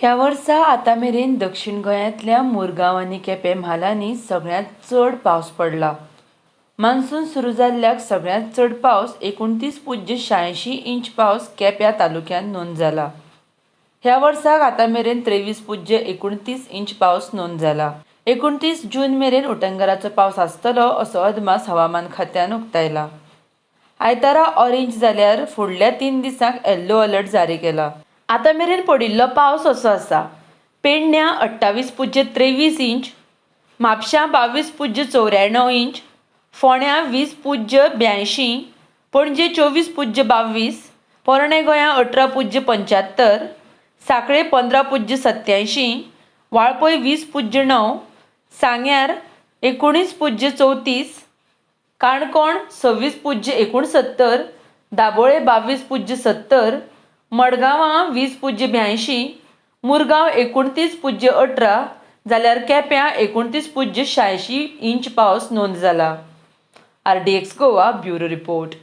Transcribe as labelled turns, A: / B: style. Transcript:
A: ह्या वर्सा आतां मेरेन दक्षिण गोंयांतल्या मुरगांव आनी केपें म्हालांनी सगळ्यांत चड पावस पडला. मान्सून सुरू जाल्ल्याक सगळ्यांत चड पावस 29.86 इंच पावस केप्यां तालुक्यांत नोंद जाला. ह्या वर्साक आतां मेरेन 23.29 इंच पावस नोंद जाला. 29 जून मेरेन उटंगराचो पावस आसतलो असो अदमास हवामान खात्यान उक्तायला. आयतारा ऑरेंज जाल्यार फुडल्या 3 दिसांक येल्लो अलर्ट जारी केला. आतां मेरेन पडिल्लो पावस असो आसा: पेडण्यां 28.23 इंच, म्हापशां 22.94 इंच, फोंड्यां 20.82, पणजे 24.22, पोरणे गोंयां 18.75, सांखळे 15.87, वाळपय 20.9, सांग्यार 19.34, काणकोण 26.69, दाबोळे 22.70, मडगांवां 20.82, मुरगांव 29.18 जाल्यार केप्यां 29.86 इंच पावस नोंद जाला. RDX Goa bureau report.